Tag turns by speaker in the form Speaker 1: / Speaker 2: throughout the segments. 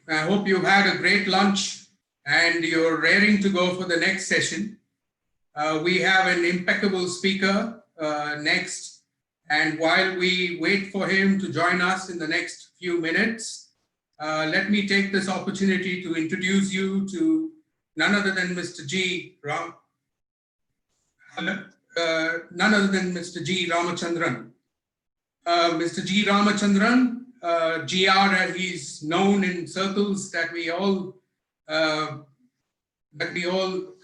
Speaker 1: I hope you've had a great lunch and you're raring to go for the next session. We have an impeccable speaker next. And while we wait for him to join us in the next few minutes, let me take this opportunity to introduce you to none other than Mr. G. Ramachandran. Mr. G. Ramachandran, GR as he's known in circles that we all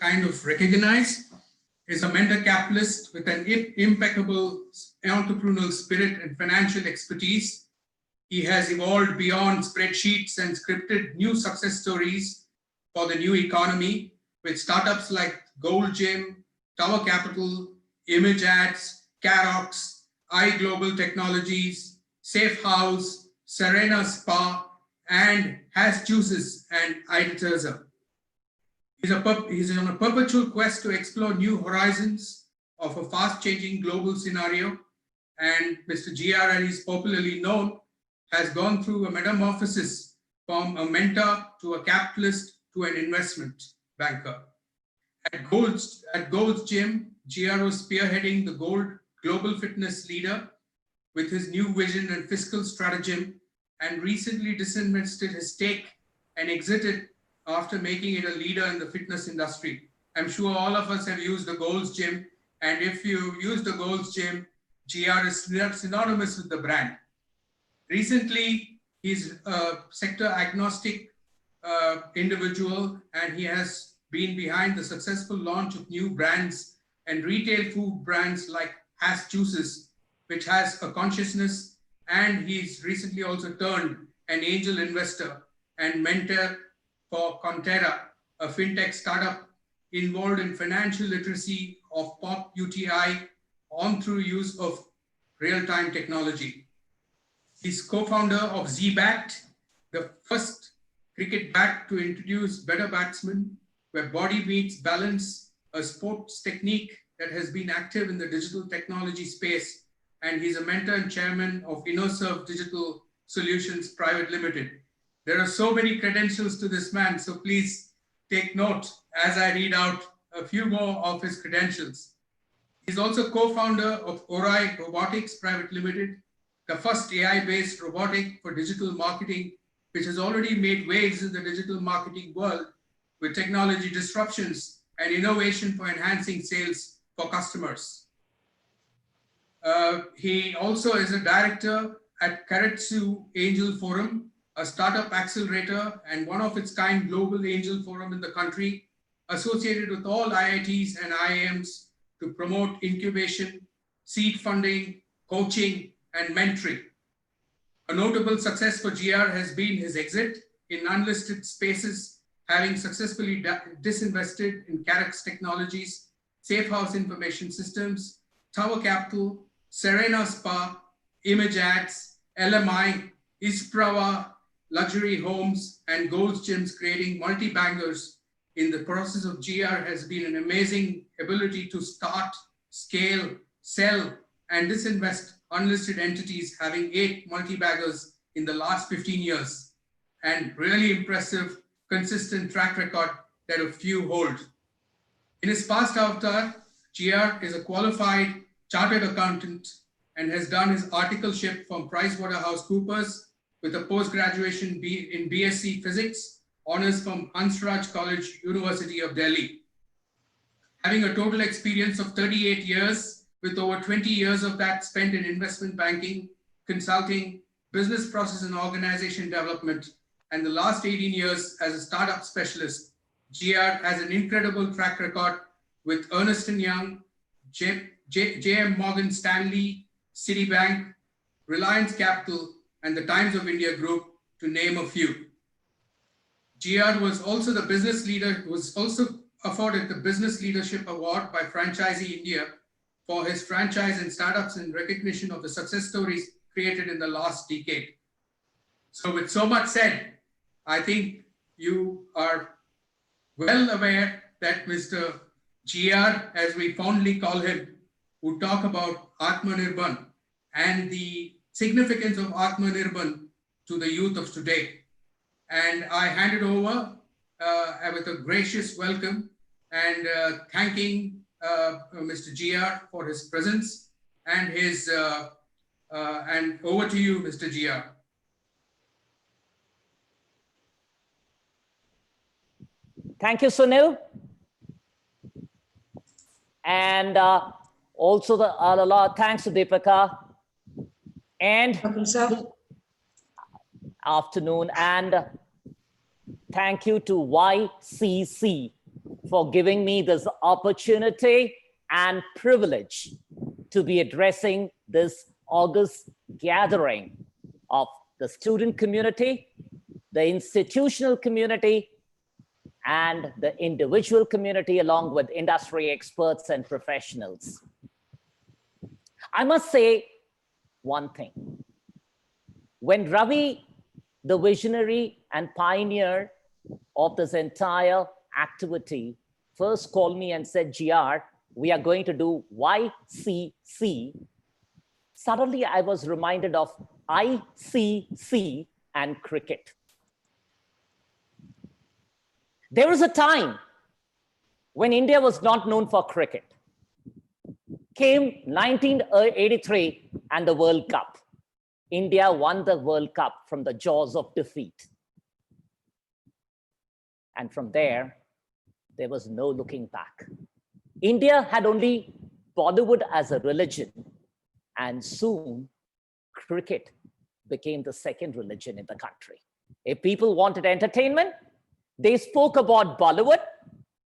Speaker 1: kind of recognize, is a mentor capitalist with an impeccable entrepreneurial spirit and financial expertise. He has evolved beyond spreadsheets and scripted new success stories for the new economy with startups like Gold Gym, Tower Capital, Image Ads, Carox, iGlobal Technologies, Safe House, Serena Spa, and Has Juices and Ideterza. He's on a perpetual quest to explore new horizons of a fast-changing global scenario, and Mr. GR, as he's popularly known, has gone through a metamorphosis from a mentor to a capitalist to an investment banker. At Gold's Gym, GR was spearheading the global fitness leader with his new vision and fiscal stratagem, and recently disinvested his stake and exited after making it a leader in the fitness industry. I'm sure all of us have used the Gold's Gym, and if you use the Gold's Gym, GR is synonymous with the brand. Recently, he's a sector agnostic individual, and he has been behind the successful launch of new brands and retail food brands like Has Juices, which has a consciousness, and he's recently also turned an angel investor and mentor for Conterra, a fintech startup involved in financial literacy of POP UTI on through use of real-time technology. He's co-founder of ZBat, the first cricket bat to introduce better batsmen, where body meets balance, a sports technique that has been active in the digital technology space, and he's a mentor and chairman of InnoServe Digital Solutions Private Limited. There are so many credentials to this man, so please take note as I read out a few more of his credentials. He's also co-founder of Orai Robotics Private Limited, the first AI-based robotic for digital marketing, which has already made waves in the digital marketing world with technology disruptions and innovation for enhancing sales for customers. He also is a director at Karetsu Angel Forum, a startup accelerator and one of its kind global angel forum in the country, associated with all IITs and IIMs to promote incubation, seed funding, coaching, and mentoring. A notable success for GR has been his exit in unlisted spaces, having successfully disinvested in Carox Technologies, Safe House Information Systems, Tower Capital, Serena Spa, Image Ads, LMI, Isprava, Luxury Homes, and Gold's Gyms, creating multi-bangers. In the process of GR has been an amazing ability to start, scale, sell, and disinvest unlisted entities, having 8 multi-baggers in the last 15 years, and really impressive, consistent track record that a few hold. In his past avatar, GR is a qualified chartered accountant and has done his articleship from PricewaterhouseCoopers with a post-graduation in BSc Physics, honors from Hansraj College, University of Delhi. Having a total experience of 38 years, with over 20 years of that spent in investment banking, consulting, business process and organization development, and the last 18 years as a startup specialist, GR has an incredible track record with Ernst & Young, JM Morgan Stanley, Citibank, Reliance Capital, and the Times of India Group, to name a few. GR was also the business leader, was also afforded the Business Leadership Award by Franchisee India for his franchise and startups in recognition of the success stories created in the last decade. So with so much said, I think you are well aware that Mr. GR, as we fondly call him, would talk about Atmanirbhar and the significance of Atmanirbhar to the youth of today. And I hand it over with a gracious welcome and thanking Mr. GR for his presence and his, and over to you, Mr. GR.
Speaker 2: Thank you, Sunil. And also a lot thanks to Deepika. And afternoon, and thank you to YCC for giving me this opportunity and privilege to be addressing this August gathering of the student community, the institutional community, and the individual community, along with industry experts and professionals. I must say one thing. When Ravi, the visionary and pioneer of this entire activity, first called me and said, GR, we are going to do YCC, suddenly I was reminded of ICC and cricket. There was a time when India was not known for cricket. Came 1983 and the World Cup. India won the World Cup from the jaws of defeat. And from there was no looking back. India had only Bollywood as a religion, and soon cricket became the second religion in the country. If people wanted entertainment, they spoke about Bollywood,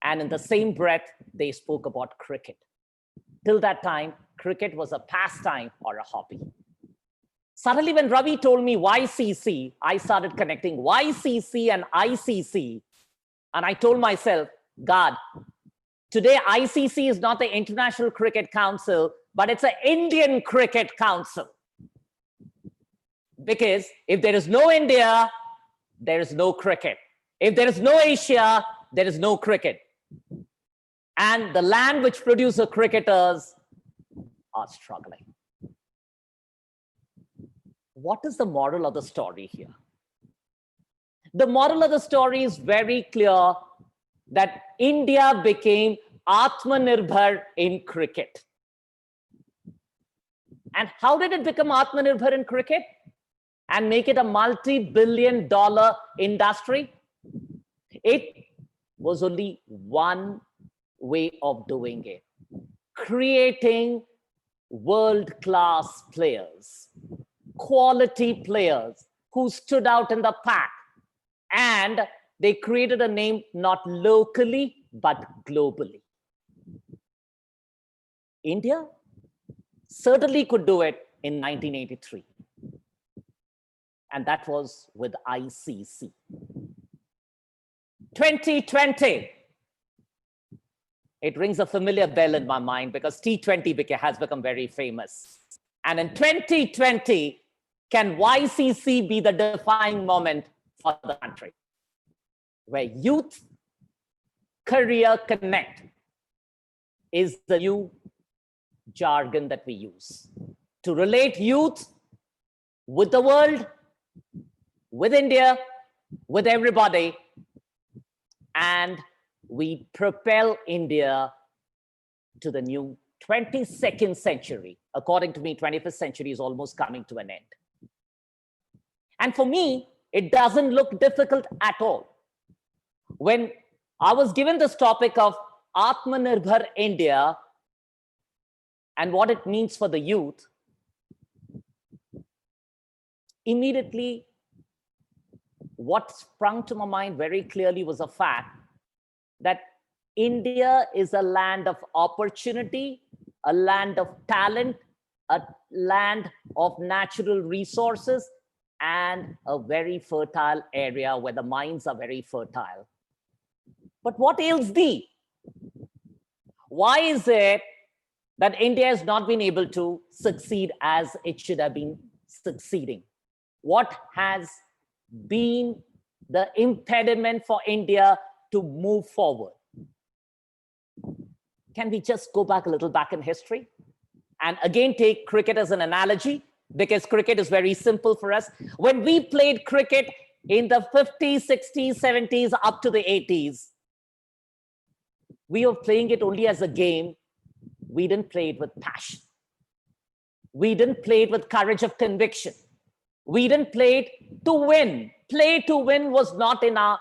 Speaker 2: and in the same breath, they spoke about cricket. Till that time, cricket was a pastime or a hobby. Suddenly, when Ravi told me YCC, I started connecting YCC and ICC. And I told myself, God, today ICC is not the International Cricket Council, but it's an Indian Cricket Council. Because if there is no India, there is no cricket. If there is no Asia, there is no cricket. And the land which produces cricketers are struggling. What is the moral of the story here? The moral of the story is very clear that India became Atmanirbhar in cricket. And how did it become Atmanirbhar in cricket and make it a multi-billion-dollar industry? It was only one way of doing it: creating world-class players, quality players who stood out in the pack, and they created a name not locally but globally. India certainly could do it in 1983, and that was with ICC. 2020, it rings a familiar bell in my mind because T20 has become very famous. And in 2020, can YCC be the defining moment for the country, where youth career connect is the new jargon that we use to relate youth with the world, with India, with everybody, and we propel India to the new 22nd century. According to me, 21st century is almost coming to an end. And for me, it doesn't look difficult at all. When I was given this topic of Atmanirbhar India and what it means for the youth, immediately what sprung to my mind very clearly was a fact that India is a land of opportunity, a land of talent, a land of natural resources, and a very fertile area where the minds are very fertile. But what ails thee? Why is it that India has not been able to succeed as it should have been succeeding? What has been the impediment for India to move forward? Can we just go back a little back in history and again take cricket as an analogy? Because cricket is very simple for us. When we played cricket in the 50s, 60s, 70s, up to the 80s, we were playing it only as a game. We didn't play it with passion. We didn't play it with courage of conviction. We didn't play it to win. Play to win was not in our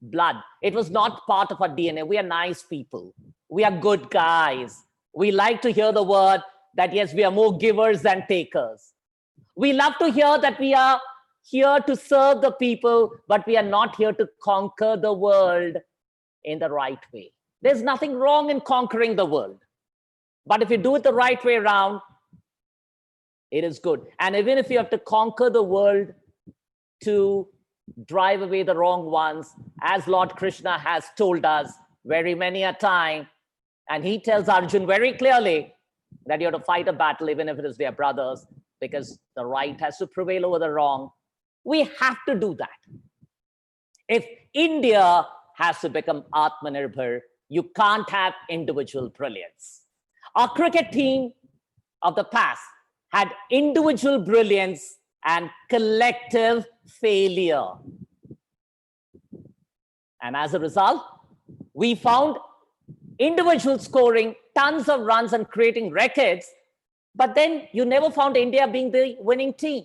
Speaker 2: blood. It was not part of our DNA. We are nice people. We are good guys. We like to hear the word that, yes, we are more givers than takers. We love to hear that we are here to serve the people, but we are not here to conquer the world in the right way. There's nothing wrong in conquering the world. But if you do it the right way around, it is good. And even if you have to conquer the world to drive away the wrong ones, as Lord Krishna has told us very many a time, and he tells Arjun very clearly that you have to fight a battle, even if it is their brothers, because the right has to prevail over the wrong. We have to do that. If India has to become Atmanirbhar, you can't have individual brilliance. Our cricket team of the past had individual brilliance and collective failure. And as a result, we found individuals scoring tons of runs and creating records, but then you never found India being the winning team.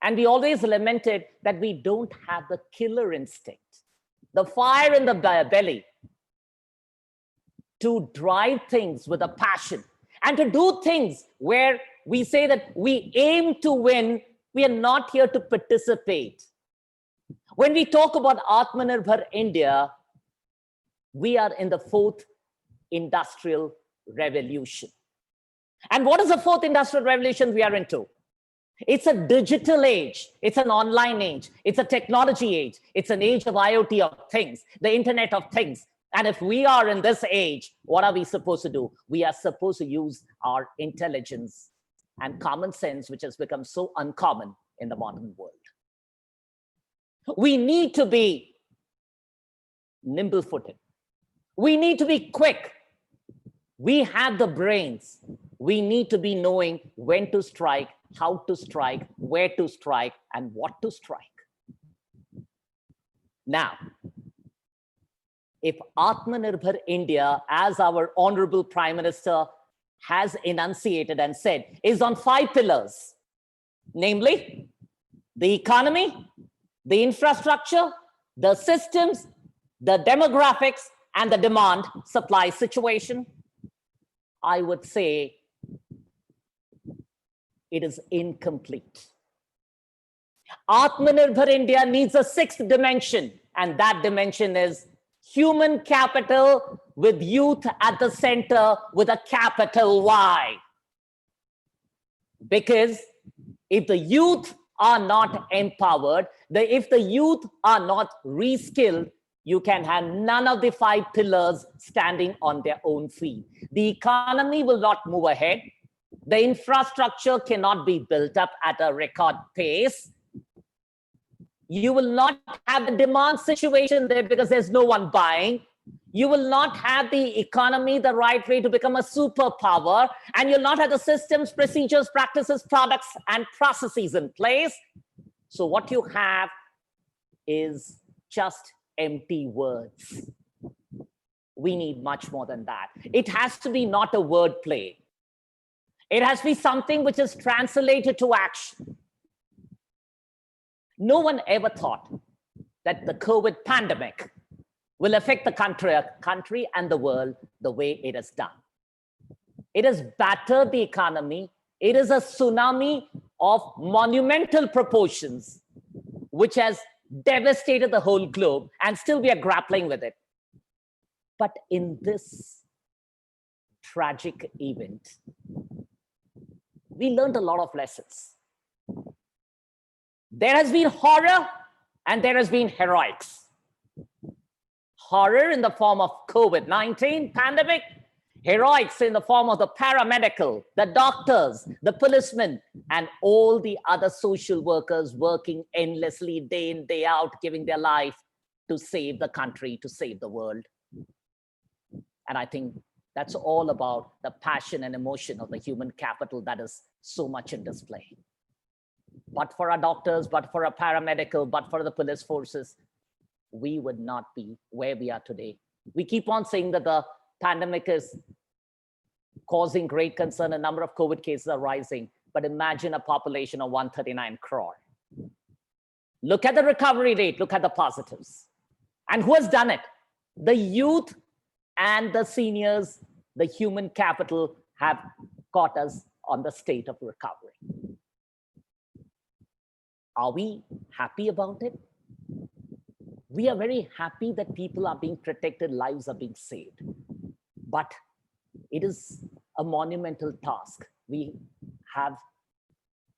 Speaker 2: And we always lamented that we don't have the killer instinct, the fire in the belly to drive things with a passion and to do things where we say that we aim to win. We are not here to participate. When we talk about Atmanirbhar India, we are in the fourth industrial revolution. And what is the fourth industrial revolution we are into? It's a digital age. It's an online age. It's a technology age. It's an age of IoT of things, the Internet of Things. And if we are in this age, what are we supposed to do? We are supposed to use our intelligence and common sense, which has become so uncommon in the modern world. We need to be nimble-footed. We need to be quick. We have the brains. We need to be knowing when to strike, how to strike, where to strike, and what to strike. Now, if Atmanirbhar India, as our Honorable Prime Minister has enunciated and said, is on 5 pillars, namely the economy, the infrastructure, the systems, the demographics, and the demand supply situation, I would say it is incomplete. Atmanirbhar India needs a 6th dimension, and that dimension is human capital with youth at the center with a capital Y. Because if the youth are not empowered, if the youth are not reskilled, you can have none of the 5 pillars standing on their own feet. The economy will not move ahead. The infrastructure cannot be built up at a record pace. You will not have the demand situation there because there's no one buying. You will not have the economy the right way to become a superpower, and you'll not have the systems, procedures, practices, products, and processes in place. So what you have is just empty words. We need much more than that. It has to be not a word play. It has to be something which is translated to action. No one ever thought that the COVID pandemic will affect the country and the world the way it has done. It has battered the economy. It is a tsunami of monumental proportions, which has devastated the whole globe, and still we are grappling with it. But in this tragic event, we learned a lot of lessons. There has been horror and there has been heroics. Horror in the form of COVID-19 pandemic, heroics in the form of the paramedical, the doctors, the policemen, and all the other social workers working endlessly day in, day out, giving their life to save the country, to save the world. And I think that's all about the passion and emotion of the human capital that is so much in display. but for our doctors, but for our paramedical, but for the police forces, we would not be where we are today. We keep on saying that the pandemic is causing great concern. A number of COVID cases are rising, but imagine a population of 139 crore. Look at the recovery rate, look at the positives. And who has done it? The youth and the seniors, the human capital have got us on the state of recovery. Are we happy about it? We are very happy that people are being protected, lives are being saved. But it is a monumental task. We have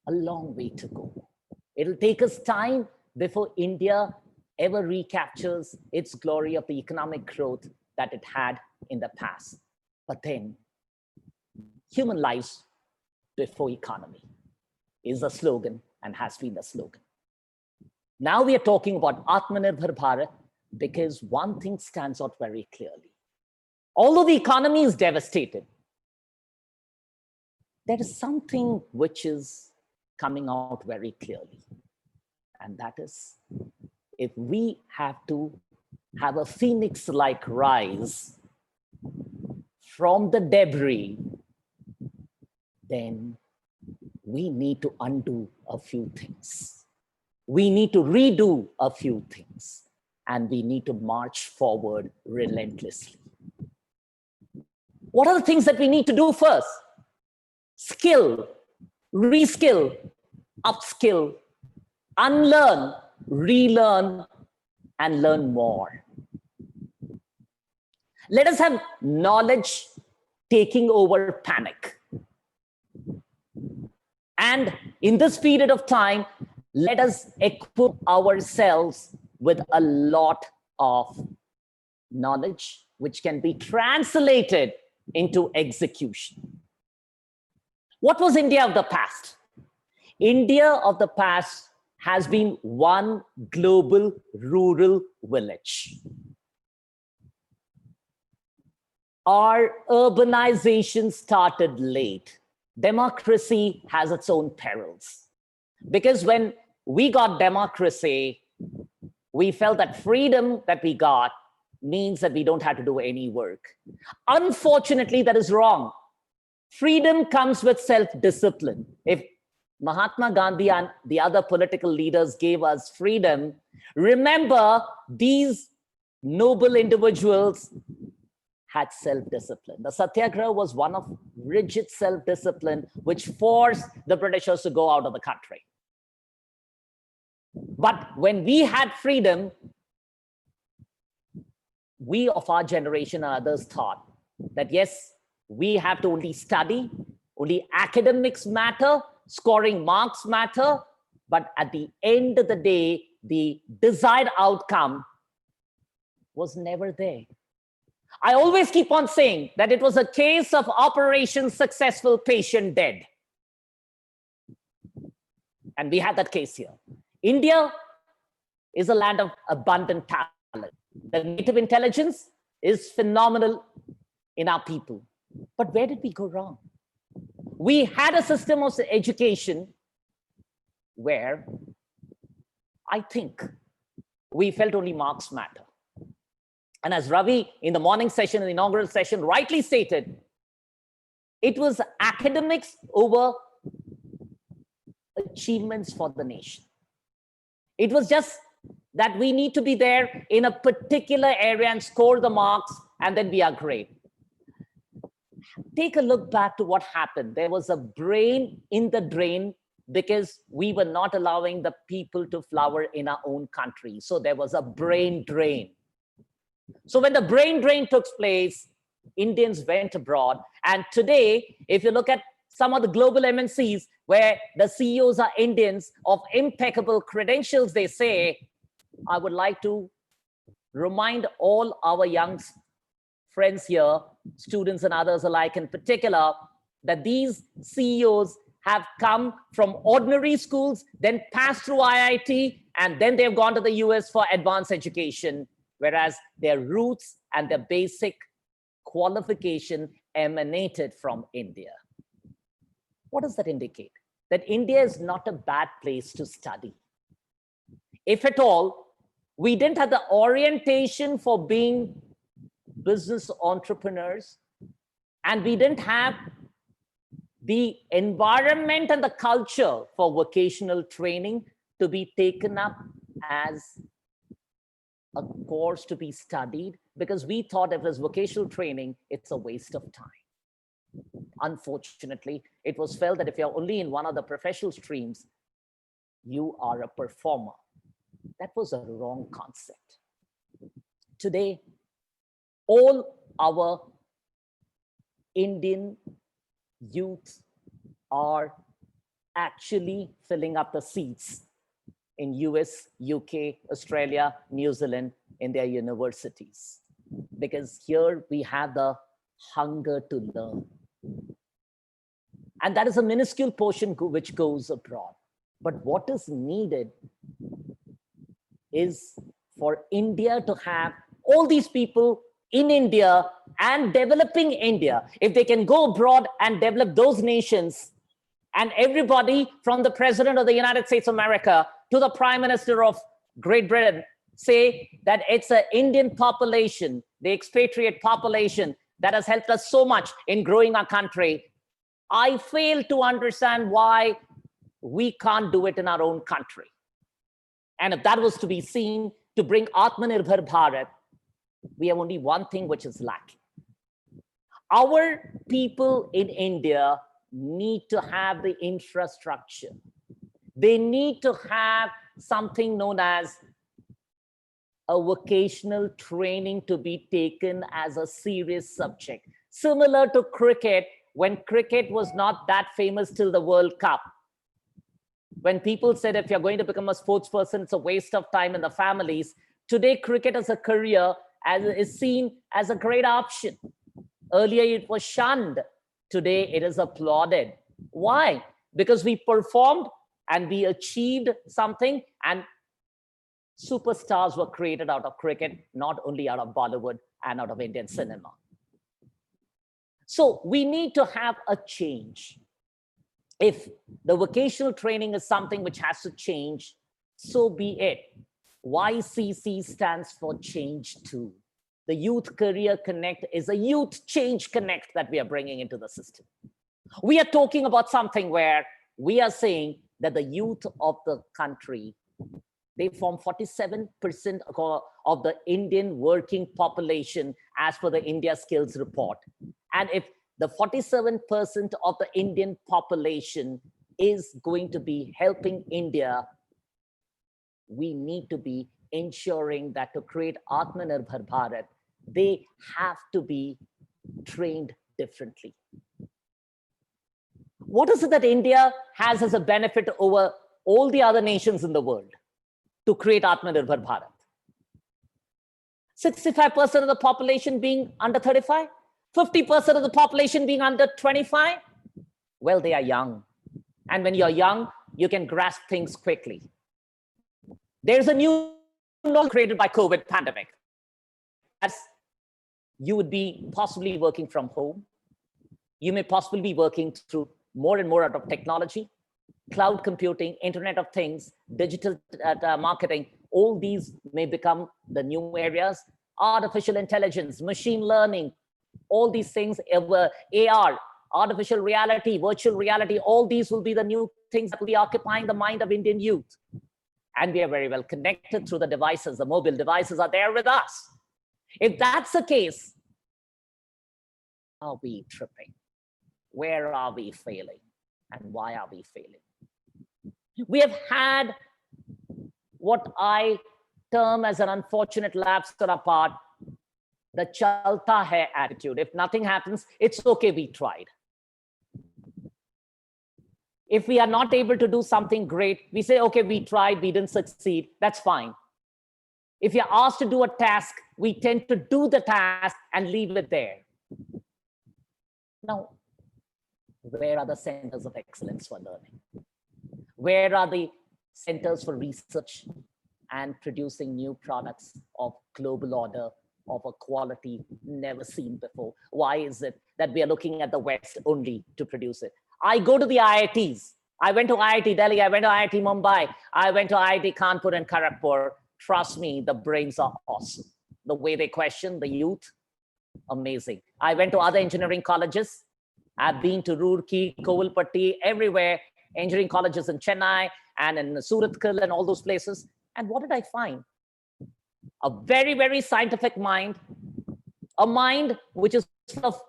Speaker 2: a long way to go. It'll take us time before India ever recaptures its glory of the economic growth that it had in the past. But then, human lives before economy is a slogan and has been a slogan. Now we are talking about Atmanirbhar Bharat because one thing stands out very clearly. Although the economy is devastated, there is something which is coming out very clearly. And that is, if we have to have a phoenix-like rise from the debris, then we need to undo a few things. We need to redo a few things, and we need to march forward relentlessly. What are the things that we need to do first? Skill, reskill, upskill, unlearn, relearn, and learn more. Let us have knowledge taking over panic. And in this period of time, let us equip ourselves with a lot of knowledge which can be translated into execution. What was India of the past? India of the past has been one global rural village. Our urbanization started late. Democracy has its own perils. Because when we got democracy, we felt that freedom that we got means that we don't have to do any work. Unfortunately, that is wrong. Freedom comes with self-discipline. If Mahatma Gandhi and the other political leaders gave us freedom, remember these noble individuals had self-discipline. The Satyagraha was one of rigid self-discipline which forced the Britishers to go out of the country. But when we had freedom, we of our generation and others thought that yes, we have to only study, only academics matter, scoring marks matter, but at the end of the day, the desired outcome was never there. I always keep on saying that it was a case of operation successful, patient dead. And we had that case here. India is a land of abundant talent. The native intelligence is phenomenal in our people. But where did we go wrong? We had a system of education where I think we felt only marks matter. And as Ravi in the morning session, in the inaugural session, rightly stated, it was academics over achievements for the nation. It was just that we need to be there in a particular area and score the marks, and then we are great. Take a look back to what happened. There was a brain in the drain because we were not allowing the people to flower in our own country. So there was a brain drain. So when the brain drain took place, Indians went abroad. And today, if you look at some of the global MNCs where the CEOs are Indians of impeccable credentials, they say, I would like to remind all our young friends here, students and others alike in particular, that these CEOs have come from ordinary schools, then passed through IIT, and then they've gone to the US for advanced education, whereas their roots and their basic qualification emanated from India. What does that indicate? that India is not a bad place to study. If at all, we didn't have the orientation for being business entrepreneurs, and we didn't have the environment and the culture for vocational training to be taken up as a course to be studied, because we thought if it was vocational training, it's a waste of time. Unfortunately, it was felt that if you're only in one of the professional streams, you are a performer. That was a wrong concept. Today, all our Indian youth are actually filling up the seats in US, UK, Australia, New Zealand, in their universities. Because here we have the hunger to learn. And that is a minuscule portion which goes abroad. But what is needed is for India to have all these people in India and developing India. If they can go abroad and develop those nations, and everybody from the President of the United States of America to the Prime Minister of Great Britain say that it's an Indian population, the expatriate population, that has helped us so much in growing our country, I fail to understand why we can't do it in our own country. And if that was to be seen to bring Atmanirbhar Bharat, we have only one thing which is lacking. Our people in India need to have the infrastructure. They need to have something known as a vocational training to be taken as a serious subject. Similar to cricket, when cricket was not that famous till the World Cup. When people said, if you're going to become a sports person, it's a waste of time in the families. Today, cricket as a career is seen as a great option. Earlier, it was shunned. Today, it is applauded. Why? Because we performed and we achieved something, and superstars were created out of cricket, not only out of Bollywood and out of Indian cinema. So we need to have a change. If the vocational training is something which has to change, so be it. YCC stands for Change Too. The Youth Career Connect is a Youth Change Connect that we are bringing into the system. We are talking about something where we are saying that the youth of the country, they form 47% of the Indian working population as per the India Skills Report. And if the 47% of the Indian population is going to be helping India, we need to be ensuring that to create Atmanirbhar Bharat, they have to be trained differently. What is it that India has as a benefit over all the other nations in the world to create Atmanirbhar Bharat? 65% of the population being under 35, 50% of the population being under 25. Well, they are young. And when you're young, you can grasp things quickly. There's a new law created by COVID pandemic. As you would be possibly working from home. You may possibly be working through more and more out of technology, cloud computing, Internet of Things, digital marketing. All these may become the new areas. Artificial intelligence, machine learning, all these things, AR, artificial reality, virtual reality, all these will be the new things that will be occupying the mind of Indian youth. And we are very well connected through the devices. The mobile devices are there with us. If that's the case, are we tripping? Where are we failing? And why are we failing? We have had what I term as an unfortunate lapse on our part, the chalta hai attitude. If nothing happens, it's okay, we tried. If we are not able to do something great, we say, okay, we tried, we didn't succeed, that's fine. If you're asked to do a task, we tend to do the task and leave it there. Now, where are the centers of excellence for learning? Where are the centers for research and producing new products of global order, of a quality never seen before? Why is it that we are looking at the West only to produce it? I go to the IITs. I went to IIT Delhi, I went to IIT Mumbai, I went to IIT Kanpur and Kharagpur. Trust me, the brains are awesome. The way they question the youth, amazing. I went to other engineering colleges. I've been to Roorkee, Kovilpatti, everywhere, engineering colleges in Chennai and in Surathkal and all those places. And what did I find? A very, very scientific mind, a mind which is full of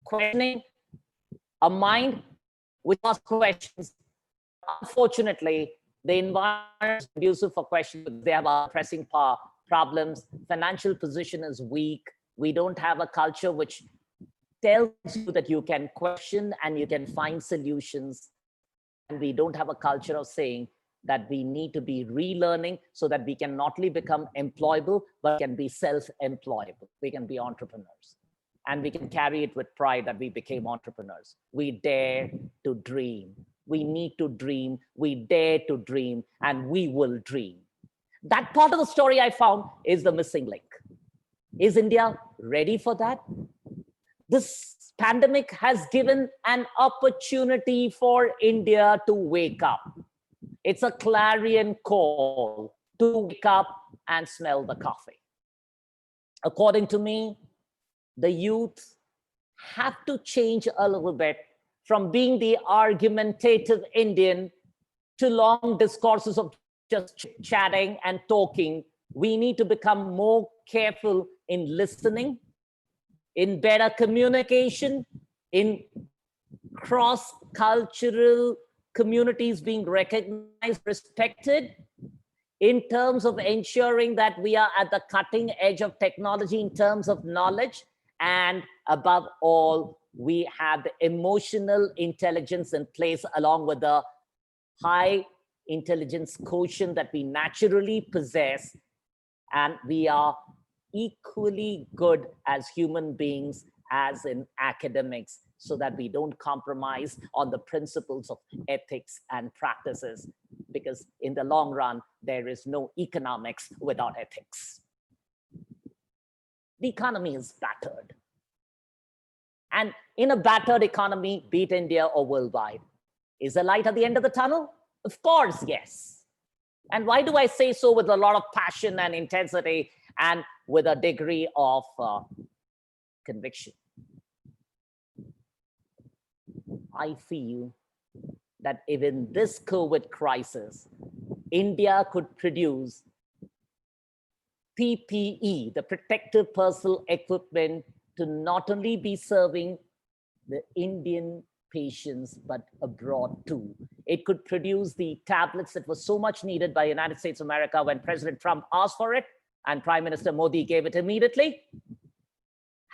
Speaker 2: questioning, a mind which asks questions. Unfortunately, the environment is conducive for questions. They have pressing problems. Financial position is weak. We don't have a culture which tells you that you can question and you can find solutions. And we don't have a culture of saying that we need to be relearning so that we can not only become employable, but can be self-employable. We can be entrepreneurs. And we can carry it with pride that we became entrepreneurs. We dare to dream. We need to dream. We dare to dream, and we will dream. That part of the story I found is the missing link. Is India ready for that? This pandemic has given an opportunity for India to wake up. It's a clarion call to wake up and smell the coffee. According to me, the youth have to change a little bit from being the argumentative Indian to long discourses of just chatting and talking. We need to become more careful in listening, in better communication, in cross-cultural communities being recognized, respected, in terms of ensuring that we are at the cutting edge of technology in terms of knowledge, and above all, we have the emotional intelligence in place along with the high intelligence quotient that we naturally possess, and we are equally good as human beings as in academics, so that we don't compromise on the principles of ethics and practices, because in the long run, there is no economics without ethics. The economy is battered. And in a battered economy, be it India or worldwide, is there light at the end of the tunnel? Of course, yes. And why do I say so with a lot of passion and intensity and with a degree of conviction? I feel that even this COVID crisis, India could produce PPE, the protective personal equipment, to not only be serving the Indian patients, but abroad too. It could produce the tablets that were so much needed by the United States of America when President Trump asked for it, and Prime Minister Modi gave it immediately.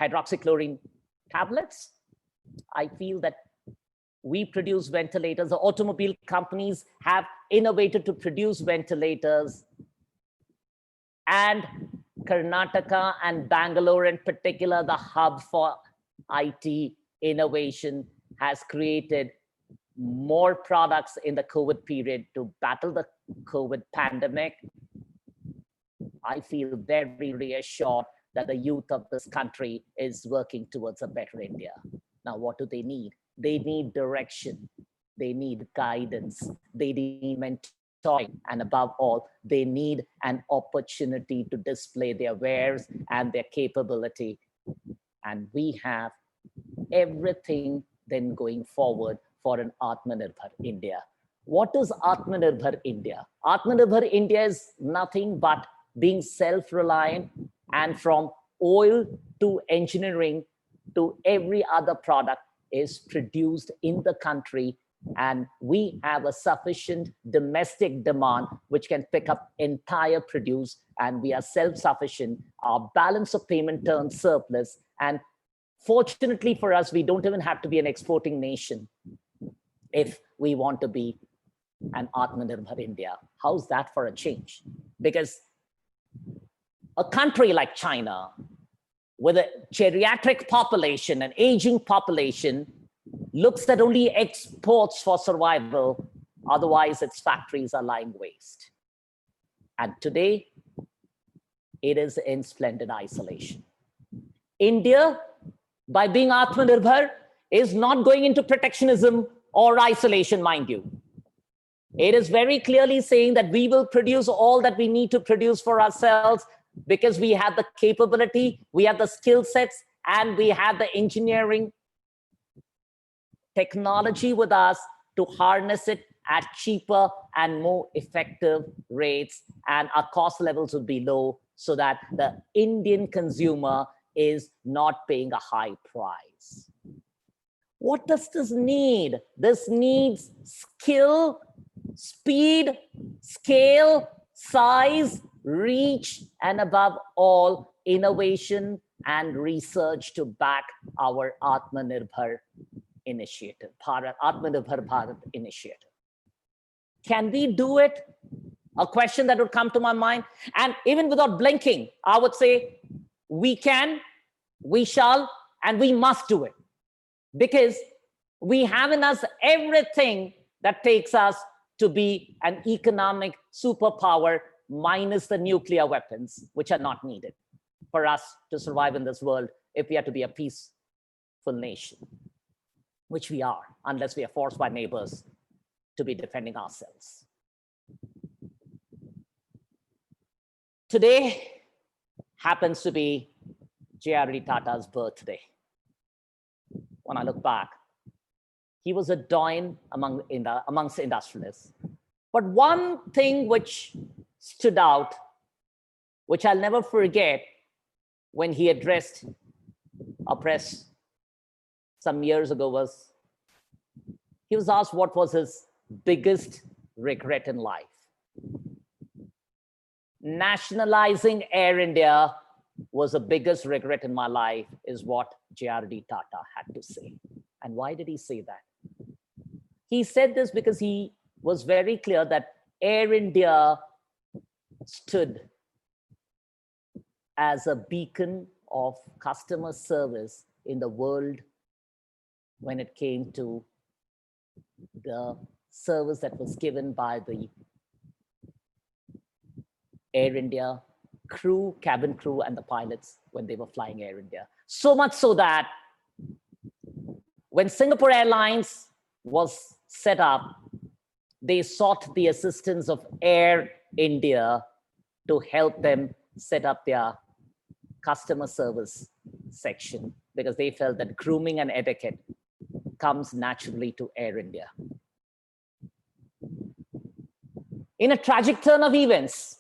Speaker 2: Hydroxychloroquine tablets. I feel that we produce ventilators. The automobile companies have innovated to produce ventilators. And Karnataka and Bangalore in particular, the hub for IT innovation, has created more products in the COVID period to battle the COVID pandemic. I feel very reassured that the youth of this country is working towards a better India. Now, what do they need? They need direction. They need guidance. They need mentoring. And above all, they need an opportunity to display their wares and their capability. And we have everything then going forward for an Atmanirbhar India. What is Atmanirbhar India? Atmanirbhar India is nothing but being self-reliant, and from oil to engineering to every other product is produced in the country, and we have a sufficient domestic demand which can pick up entire produce, and we are self-sufficient. Our balance of payment turns surplus, and fortunately for us, we don't even have to be an exporting nation if we want to be an Atmanirbhar India. How's that for a change? Because a country like China, with a geriatric population, an aging population, looks at only exports for survival. Otherwise, its factories are lying waste. And today, it is in splendid isolation. India, by being Atmanirbhar, is not going into protectionism or isolation, mind you. It is very clearly saying that we will produce all that we need to produce for ourselves because we have the capability, we have the skill sets, and we have the engineering technology with us to harness it at cheaper and more effective rates, and our cost levels would be low so that the Indian consumer is not paying a high price. What does this need? This needs skill, speed, scale, size, reach, and above all, innovation and research to back our Atmanirbhar initiative, Atmanirbhar Bharat initiative. Can we do it? A question that would come to my mind. And even without blinking, I would say we can, we shall, and we must do it. Because we have in us everything that takes us to be an economic superpower, minus the nuclear weapons, which are not needed for us to survive in this world if we are to be a peaceful nation, which we are, unless we are forced by neighbors to be defending ourselves. Today happens to be J.R.D. Tata's birthday. When I look back, he was a doyen amongst industrialists. But one thing which stood out, which I'll never forget, when he addressed a press some years ago, was he was asked what was his biggest regret in life. Nationalizing Air India was the biggest regret in my life, is what J.R.D. Tata had to say. And why did he say that? He said this because he was very clear that Air India stood as a beacon of customer service in the world when it came to the service that was given by the Air India crew, cabin crew, and the pilots when they were flying Air India. So much so that when Singapore Airlines was set up, they sought the assistance of Air India to help them set up their customer service section, because they felt that grooming and etiquette comes naturally to Air India. In a tragic turn of events,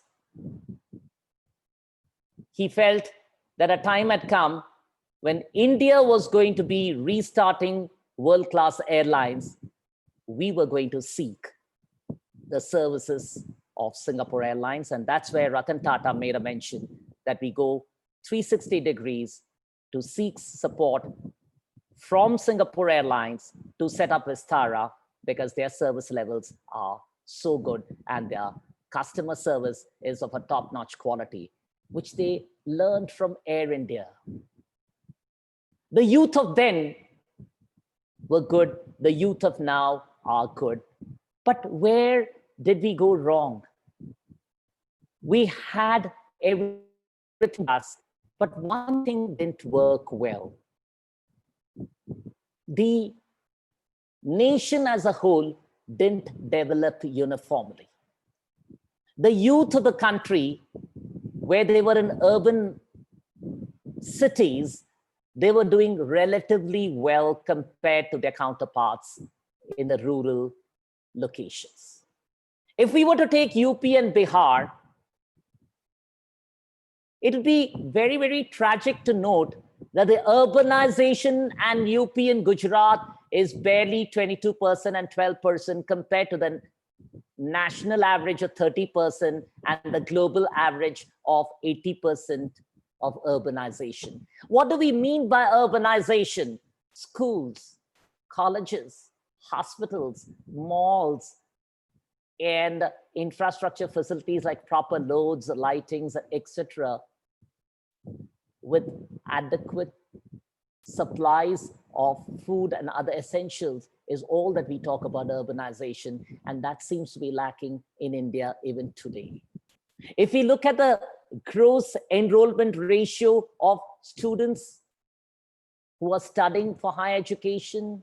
Speaker 2: he felt that a time had come when India was going to be restarting world-class airlines. We were going to seek the services of Singapore Airlines. And that's where Ratan Tata made a mention that we go 360 degrees to seek support from Singapore Airlines to set up Vistara, because their service levels are so good and their customer service is of a top-notch quality, which they learned from Air India. The youth of then were good. The youth of now are good. But where did we go wrong? We had everything, but one thing didn't work well. The nation as a whole didn't develop uniformly. The youth of the country, where they were in urban cities, they were doing relatively well compared to their counterparts in the rural locations. If we were to take UP and Bihar, it would be very, very tragic to note that the urbanization and UP and Gujarat is barely 22% and 12% compared to the national average of 30% and the global average of 80% of urbanization. What do we mean by urbanization? Schools, colleges, hospitals, malls, and infrastructure facilities like proper roads, lightings, etc., with adequate supplies of food and other essentials is all that we talk about urbanization, and that seems to be lacking in India even today. If we look at the gross enrollment ratio of students who are studying for higher education,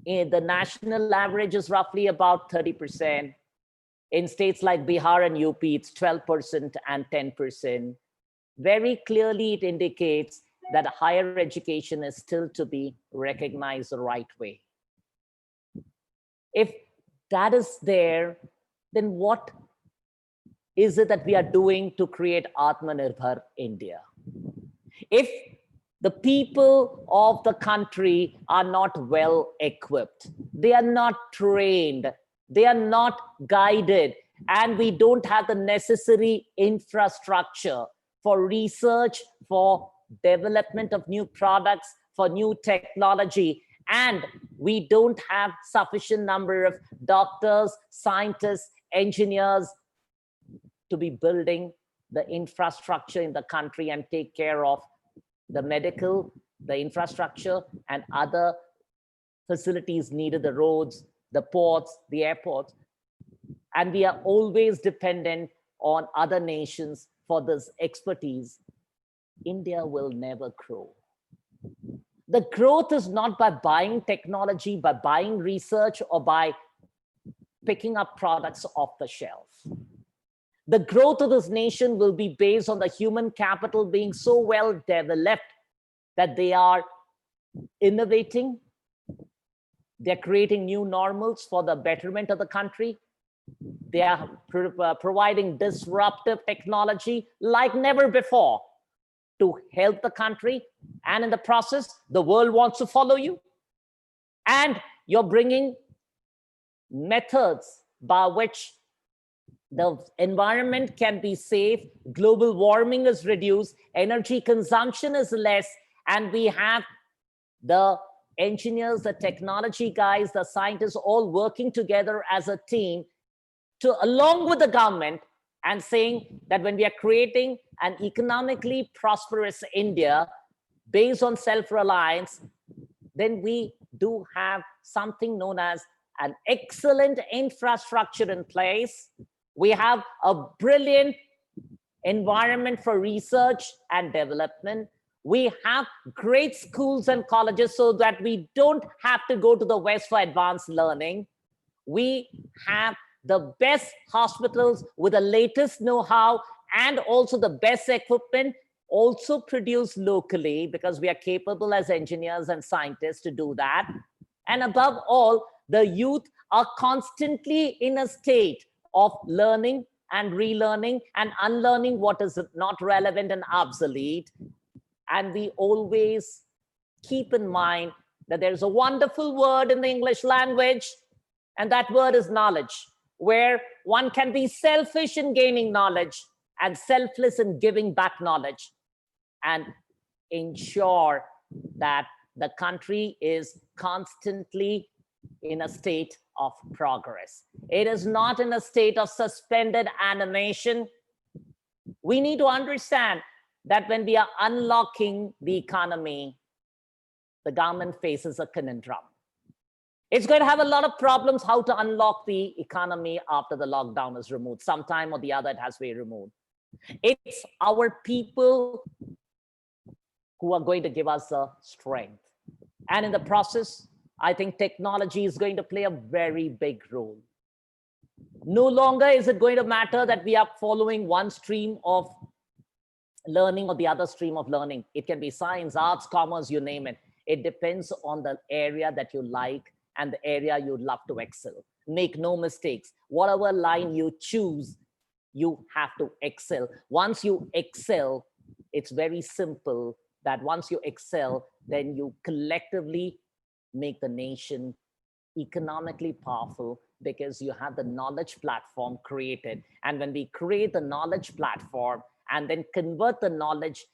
Speaker 2: The national average is roughly about 30%. In states like Bihar and UP, it's 12% and 10%. Very clearly, it indicates that higher education is still to be recognized the right way. If that is there, then what is it that we are doing to create Atmanirbhar India? If the people of the country are not well equipped, they are not trained, they are not guided, and we don't have the necessary infrastructure for research, for development of new products, for new technology, and we don't have sufficient number of doctors, scientists, engineers to be building the infrastructure in the country and take care of the medical, the infrastructure, and other facilities needed, the roads, the ports, the airports. And we are always dependent on other nations for this expertise. India will never grow. The growth is not by buying technology, by buying research, or by picking up products off the shelf. The growth of this nation will be based on the human capital being so well developed that they are innovating, they're creating new normals for the betterment of the country. They are providing disruptive technology like never before to help the country. And in the process, the world wants to follow you. And you're bringing methods by which the environment can be safe, global warming is reduced, energy consumption is less, and we have the engineers, the technology guys, the scientists all working together as a team to, along with the government, and saying that when we are creating an economically prosperous India based on self-reliance, then we do have something known as an excellent infrastructure in place. We have a brilliant environment for research and development. We have great schools and colleges so that we don't have to go to the West for advanced learning. We have the best hospitals with the latest know-how and also the best equipment, also produced locally, because we are capable as engineers and scientists to do that. And above all, the youth are constantly in a state of learning and relearning and unlearning what is not relevant and obsolete. And we always keep in mind that there's a wonderful word in the English language, and that word is knowledge, where one can be selfish in gaining knowledge and selfless in giving back knowledge, and ensure that the country is constantly in a state of progress. It is not in a state of suspended animation. We need to understand that when we are unlocking the economy, the government faces a conundrum. It's going to have a lot of problems how to unlock the economy after the lockdown is removed. Sometime or the other, it has to be removed. It's our people who are going to give us the strength. And in the process, I think technology is going to play a very big role. No longer is it going to matter that we are following one stream of learning or the other stream of learning. It can be science, arts, commerce, you name it. It depends on the area that you like and the area you'd love to excel. Make no mistakes. Whatever line you choose, you have to excel. Once you excel, it's very simple that once you excel, then you collectively make the nation economically powerful because you have the knowledge platform created. And when we create the knowledge platform and then convert the knowledge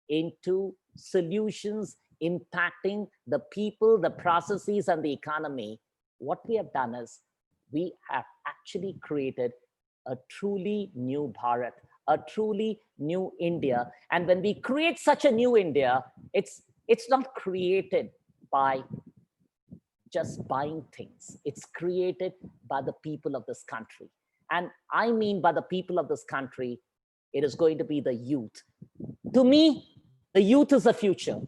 Speaker 2: into solutions impacting the people, the processes, and the economy, what we have done is we have actually created a truly new Bharat, a truly new India. And when we create such a new India, it's not created by just buying things. It's created by the people of this country. And I mean by the people of this country, it is going to be the youth. To me, the youth is the future.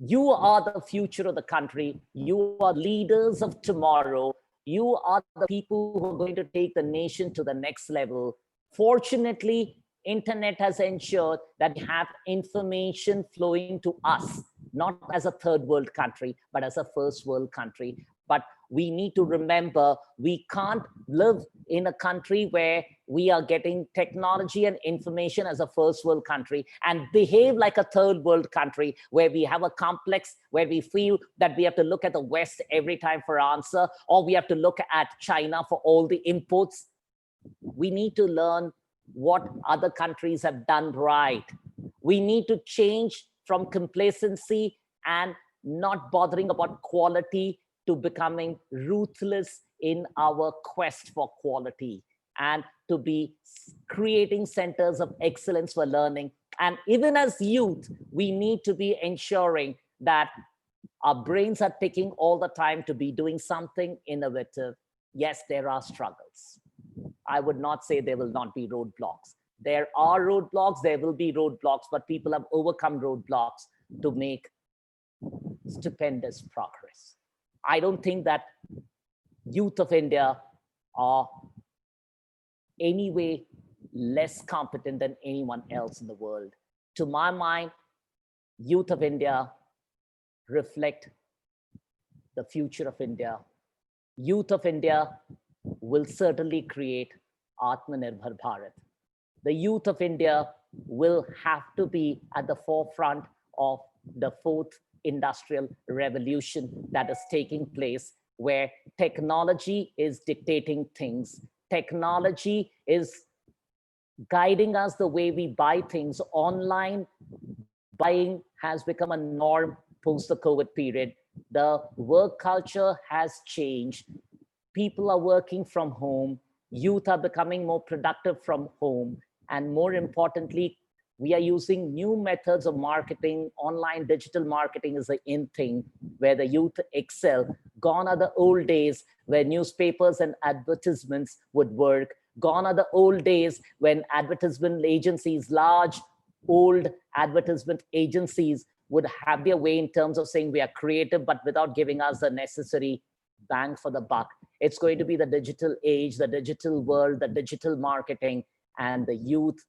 Speaker 2: You are the future of the country. You are leaders of tomorrow. You are the people who are going to take the nation to the next level. Fortunately, internet has ensured that we have information flowing to us, not as a third world country, but as a first world country. But we need to remember we can't live in a country where we are getting technology and information as a first world country and behave like a third world country where we have a complex, where we feel that we have to look at the West every time for answer, or we have to look at China for all the inputs. We need to learn what other countries have done right. We need to change from complacency and not bothering about quality to becoming ruthless in our quest for quality, and to be creating centers of excellence for learning. And even as youth, we need to be ensuring that our brains are ticking all the time to be doing something innovative. Yes, there are struggles. I would not say there will not be roadblocks. There are roadblocks, there will be roadblocks, but people have overcome roadblocks to make stupendous progress. I don't think that youth of India are any way less competent than anyone else in the world. To my mind, youth of India reflect the future of India. Youth of India will certainly create Atmanirbhar Bharat. The youth of India will have to be at the forefront of the fourth industrial revolution that is taking place, where technology is dictating things. Technology is guiding us the way we buy things. Online buying has become a norm post the COVID period. The work culture has changed. People are working from home. Youth are becoming more productive from home. And more importantly, we are using new methods of marketing. Online digital marketing is the in thing where the youth excel. Gone are the old days where newspapers and advertisements would work. Gone are the old days when advertisement agencies, large, old advertisement agencies would have their way in terms of saying we are creative, but without giving us the necessary bang for the buck. It's going to be the digital age, the digital world, the digital marketing, and the youth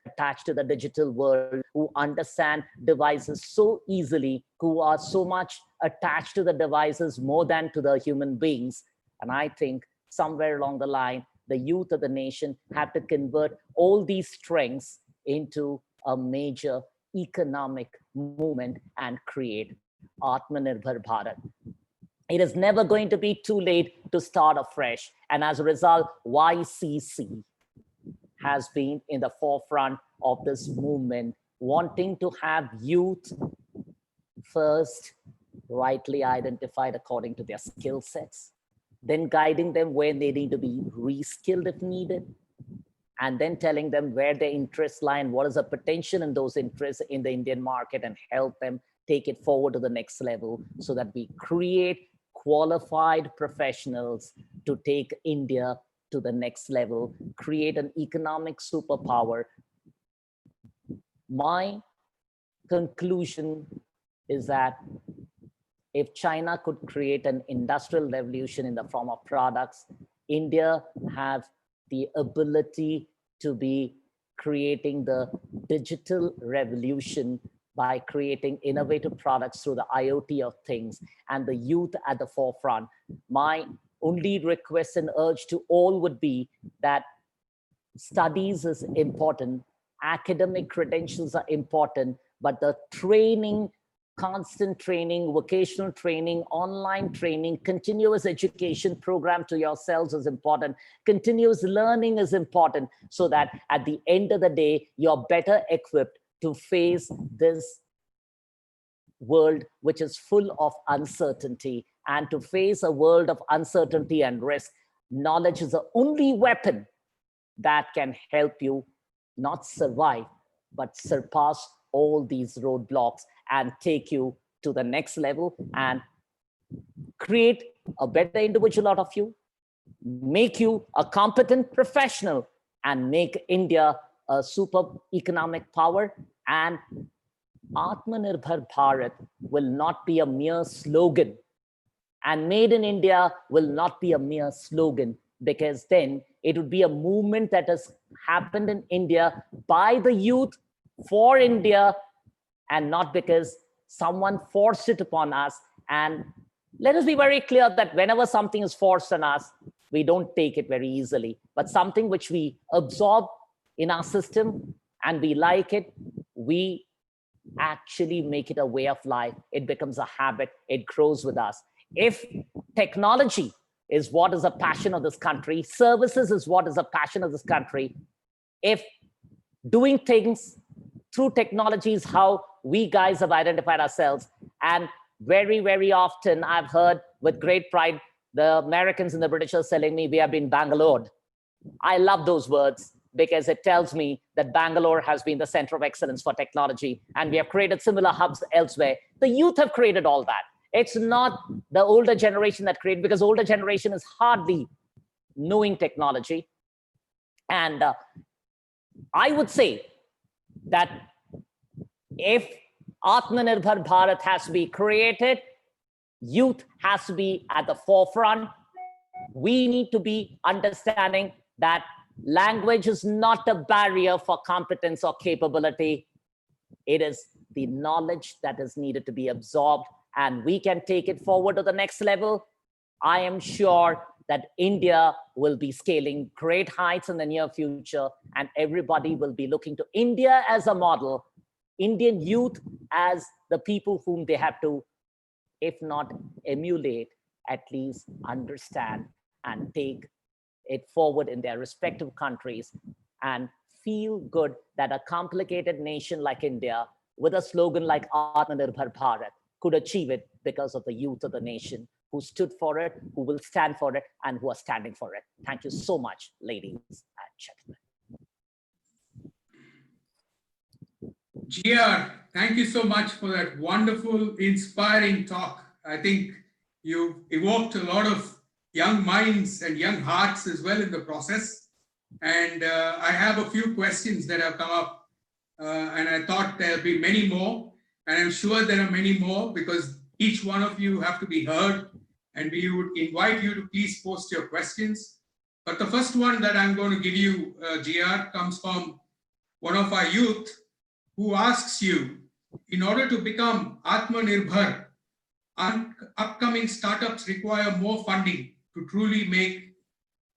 Speaker 2: attached to the digital world who understand devices so easily, who are so much attached to the devices more than to the human beings. And I think somewhere along the line, the youth of the nation have to convert all these strengths into a major economic movement and create Atmanirbhar Bharat. It is never going to be too late to start afresh. And as a result, YCC has been in the forefront of this movement, wanting to have youth first rightly identified according to their skill sets, then guiding them where they need to be reskilled if needed, and then telling them where their interests lie and what is the potential in those interests in the Indian market, and help them take it forward to the next level so that we create qualified professionals to take India to the next level, create an economic superpower. My conclusion is that if China could create an industrial revolution in the form of products, India has the ability to be creating the digital revolution by creating innovative products through the IoT of things, and the youth at the forefront. My only request and urge to all would be that studies is important, academic credentials are important, but the training, constant training, vocational training, online training, continuous education program to yourselves is important. Continuous learning is important so that at the end of the day, you're better equipped to face this world which is full of uncertainty. And to face a world of uncertainty and risk, knowledge is the only weapon that can help you not survive, but surpass all these roadblocks and take you to the next level and create a better individual out of you, make you a competent professional, and make India a super economic power, and Atmanirbhar Bharat will not be a mere slogan, and Made in India will not be a mere slogan, because then it would be a movement that has happened in India by the youth for India, and not because someone forced it upon us. And let us be very clear that whenever something is forced on us, we don't take it very easily, but something which we absorb in our system and we like it, we actually make it a way of life. It becomes a habit. It grows with us. If technology is what is a passion of this country, services is what is a passion of this country, if doing things through technology is how we guys have identified ourselves, and very, very often I've heard with great pride the Americans and the Britishers telling me we have been Bangalored. I love those words because it tells me that Bangalore has been the center of excellence for technology, and we have created similar hubs elsewhere. The youth have created all that. It's not the older generation that created, because older generation is hardly knowing technology. And I would say that if Atmanirbhar Bharat has to be created, youth has to be at the forefront. We need to be understanding that language is not a barrier for competence or capability. It is the knowledge that is needed to be absorbed, and we can take it forward to the next level. I am sure that India will be scaling great heights in the near future, and everybody will be looking to India as a model, Indian youth as the people whom they have to, if not emulate, at least understand and take it forward in their respective countries, and feel good that a complicated nation like India with a slogan like Atmanirbhar Bharat could achieve it because of the youth of the nation who stood for it, who will stand for it, and who are standing for it. Thank you so much, ladies and gentlemen.
Speaker 1: GR, thank you so much for that wonderful, inspiring talk. I think you evoked a lot of young minds and young hearts as well in the process. And I have a few questions that have come up, and I thought there'll be many more. And I'm sure there are many more, because each one of you have to be heard, and we would invite you to please post your questions. But the first one that I'm going to give you, GR, comes from one of our youth, who asks you, in order to become Atmanirbhar, upcoming startups require more funding to truly make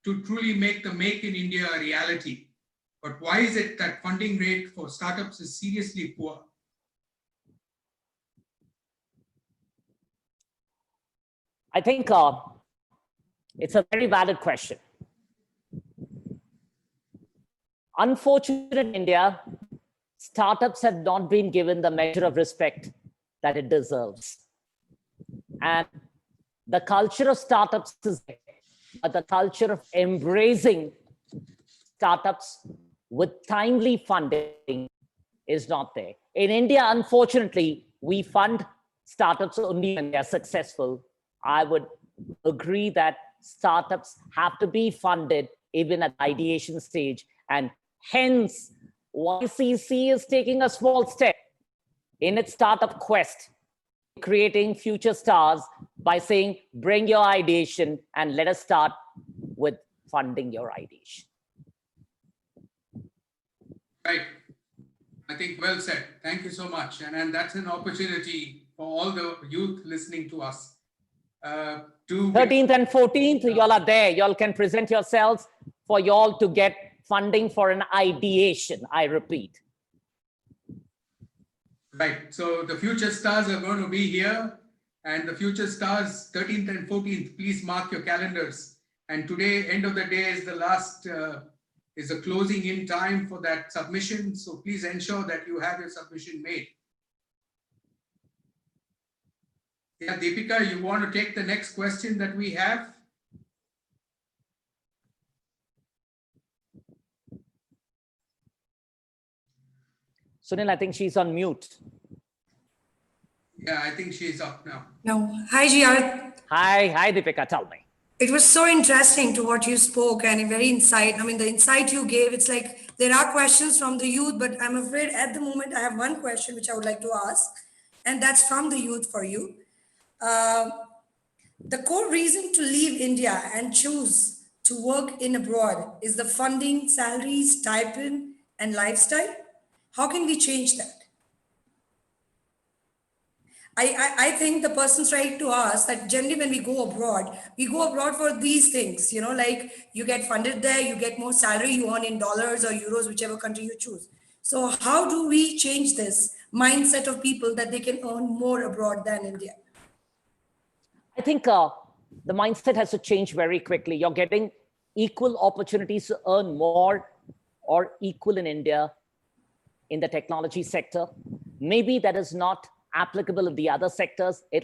Speaker 1: the Make in India a reality. But why is it that funding rate for startups is seriously poor?
Speaker 2: I think it's a very valid question. Unfortunately, in India, startups have not been given the measure of respect that it deserves. And the culture of startups is there, but the culture of embracing startups with timely funding is not there. In India, unfortunately, we fund startups only when they are successful. I would agree that startups have to be funded even at the ideation stage, and hence YCC is taking a small step in its startup quest, creating future stars by saying, bring your ideation and let us start with funding your ideation.
Speaker 1: Right. I think well said. Thank you so much. And that's an opportunity for all the youth listening to us.
Speaker 2: 13th and 14th, y'all are there. Y'all can present yourselves for y'all to get funding for an ideation, I repeat.
Speaker 1: Right. So the future stars are going to be here, and the future stars 13th and 14th, please mark your calendars. And today, end of the day, is the last, is the closing in time for that submission. So please ensure that you have your submission made. Yeah, Deepika, you want to take the next question that we have?
Speaker 2: Sunil, I think she's on mute.
Speaker 1: Yeah, I think she's up now.
Speaker 3: No. Hi, GR.
Speaker 2: Hi, Deepika, tell me.
Speaker 3: It was so interesting to what you spoke and very insight. I mean, the insight you gave, it's like there are questions from the youth, but I'm afraid at the moment I have one question which I would like to ask, and that's from the youth for you. Uh, the core reason to leave India and choose to work in abroad is the funding, salaries, stipend, and lifestyle. How can we change that? I think the person's trying to ask that generally when we go abroad for these things, you know, like you get funded there, you get more salary, you earn in dollars or euros, whichever country you choose. So how do we change this mindset of people that they can earn more abroad than India?
Speaker 2: I think the mindset has to change very quickly. You're getting equal opportunities to earn more or equal in India in the technology sector. Maybe that is not applicable in the other sectors. It